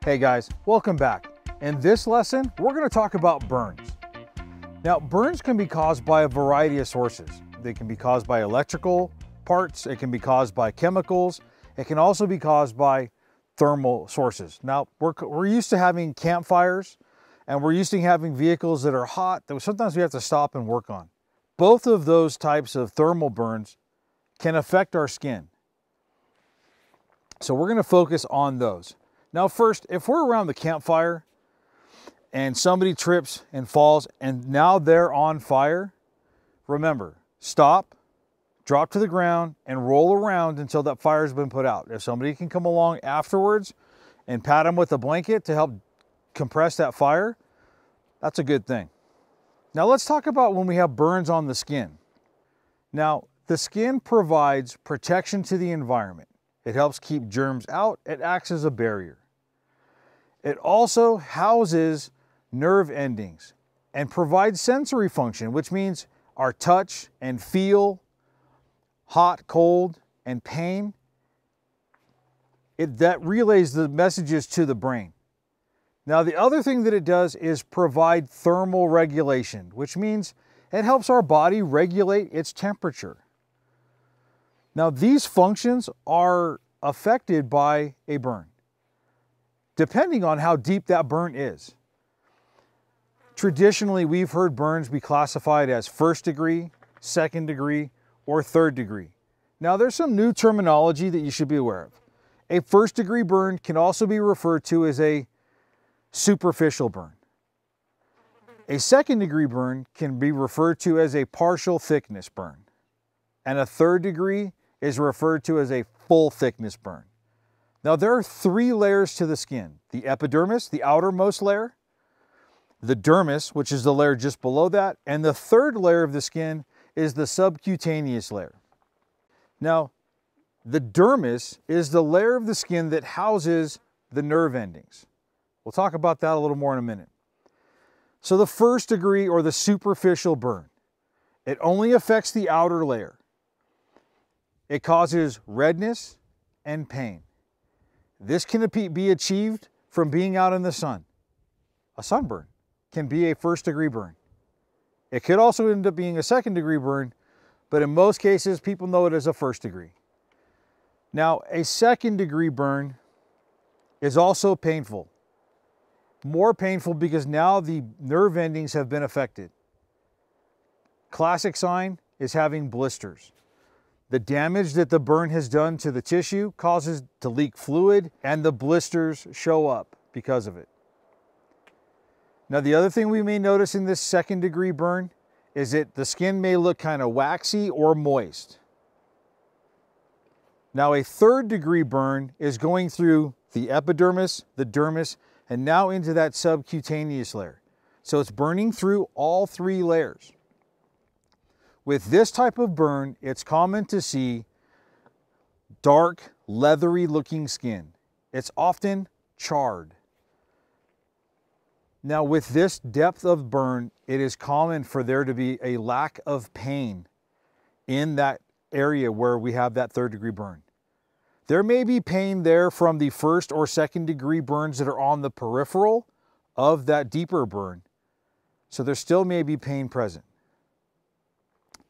Hey guys, welcome back. In this lesson, we're going to talk about burns. Now, burns can be caused by a variety of sources. They can be caused by electrical parts, it can be caused by chemicals, it can also be caused by thermal sources. Now, we're used to having campfires, and we're used to having vehicles that are hot that sometimes we have to stop and work on. Both of those types of thermal burns can affect our skin. So we're going to focus on those. Now first, if we're around the campfire and somebody trips and falls and now they're on fire, remember, stop, drop to the ground, and roll around until that fire's been put out. If somebody can come along afterwards and pat them with a blanket to help compress that fire, that's a good thing. Now let's talk about when we have burns on the skin. Now, the skin provides protection to the environment. It helps keep germs out. It acts as a barrier. It also houses nerve endings and provides sensory function, which means our touch and feel, hot, cold, and pain, that relays the messages to the brain. Now, the other thing that it does is provide thermal regulation, which means it helps our body regulate its temperature. Now, these functions are affected by a burn, depending on how deep that burn is. Traditionally, we've heard burns be classified as 1st degree, 2nd degree, or 3rd degree. Now, there's some new terminology that you should be aware of. A 1st degree burn can also be referred to as a superficial burn. A 2nd degree burn can be referred to as a partial thickness burn. And a 3rd degree is referred to as a full thickness burn. Now, there are 3 layers to the skin: the epidermis, the outermost layer, the dermis, which is the layer just below that, and the 3rd layer of the skin is the subcutaneous layer. Now, the dermis is the layer of the skin that houses the nerve endings. We'll talk about that a little more in a minute. So the 1st degree, or the superficial burn, it only affects the outer layer. It causes redness and pain. This can be achieved from being out in the sun. A sunburn can be a 1st degree burn. It could also end up being a 2nd degree burn, but in most cases, people know it as a 1st degree. Now, a 2nd degree burn is also painful. More painful because now the nerve endings have been affected. Classic sign is having blisters. The damage that the burn has done to the tissue causes to leak fluid, and the blisters show up because of it. Now, the other thing we may notice in this 2nd degree burn is that the skin may look kind of waxy or moist. Now, a 3rd degree burn is going through the epidermis, the dermis, and now into that subcutaneous layer. So it's burning through all 3 layers. With this type of burn, it's common to see dark, leathery looking skin. It's often charred. Now, with this depth of burn, it is common for there to be a lack of pain in that area where we have that 3rd degree burn. There may be pain there from the 1st or 2nd degree burns that are on the peripheral of that deeper burn. So there still may be pain present.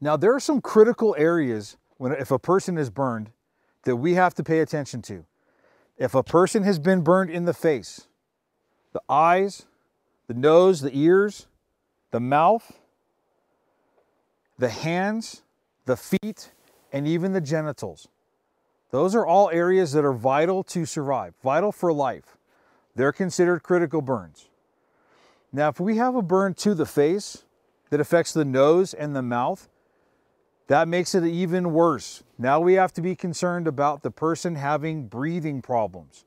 Now, there are some critical areas if a person is burned that we have to pay attention to. If a person has been burned in the face, the eyes, the nose, the ears, the mouth, the hands, the feet, and even the genitals. Those are all areas that are vital to survive, vital for life. They're considered critical burns. Now, if we have a burn to the face that affects the nose and the mouth, that makes it even worse. Now we have to be concerned about the person having breathing problems.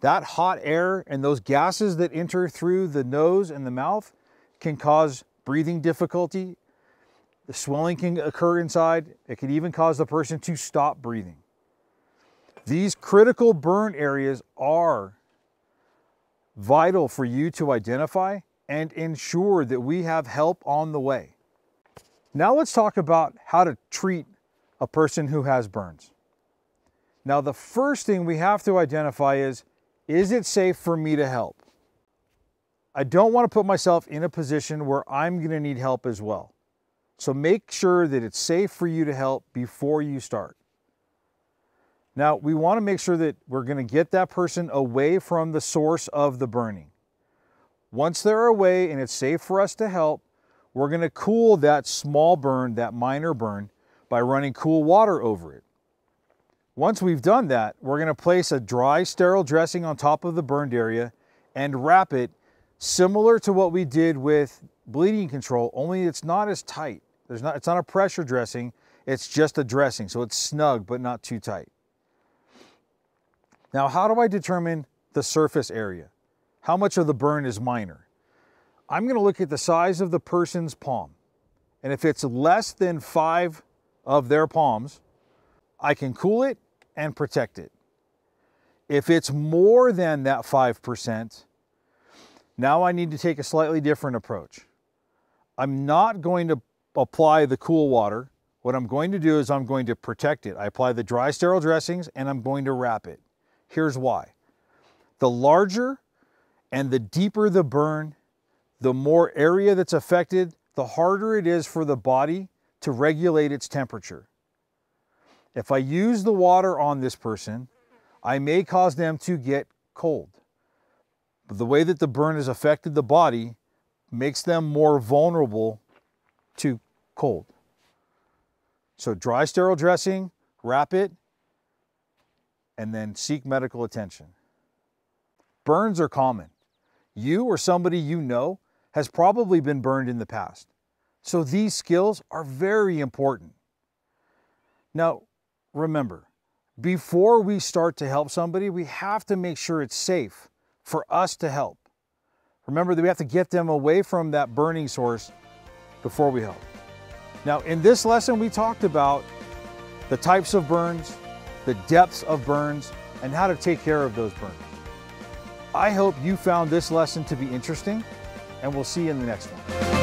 That hot air and those gases that enter through the nose and the mouth can cause breathing difficulty. The swelling can occur inside. It can even cause the person to stop breathing. These critical burn areas are vital for you to identify and ensure that we have help on the way. Now let's talk about how to treat a person who has burns. Now, the first thing we have to identify is Is it safe for me to help? I don't want to put myself in a position where I'm going to need help as well. So make sure that it's safe for you to help before you start. Now, we want to make sure that we're going to get that person away from the source of the burning. Once they're away and it's safe for us to help, we're going to cool that small burn, that minor burn, by running cool water over it. Once we've done that, we're going to place a dry, sterile dressing on top of the burned area and wrap it similar to what we did with bleeding control, only it's not as tight. It's not a pressure dressing, it's just a dressing, so it's snug but not too tight. Now, how do I determine the surface area? How much of the burn is minor? I'm going to look at the size of the person's palm. And if it's less than 5 of their palms, I can cool it and protect it. If it's more than that 5%, now I need to take a slightly different approach. I'm not going to apply the cool water. What I'm going to do is I'm going to protect it. I apply the dry, sterile dressings and I'm going to wrap it. Here's why. The larger and the deeper the burn, the more area that's affected, the harder it is for the body to regulate its temperature. If I use the water on this person, I may cause them to get cold. But the way that the burn has affected the body makes them more vulnerable to cold. So dry, sterile dressing, wrap it, and then seek medical attention. Burns are common. You or somebody you know has probably been burned in the past. So these skills are very important. Now, remember, before we start to help somebody, we have to make sure it's safe for us to help. Remember that we have to get them away from that burning source before we help. Now, in this lesson, we talked about the types of burns, the depths of burns, and how to take care of those burns. I hope you found this lesson to be interesting, and we'll see you in the next one.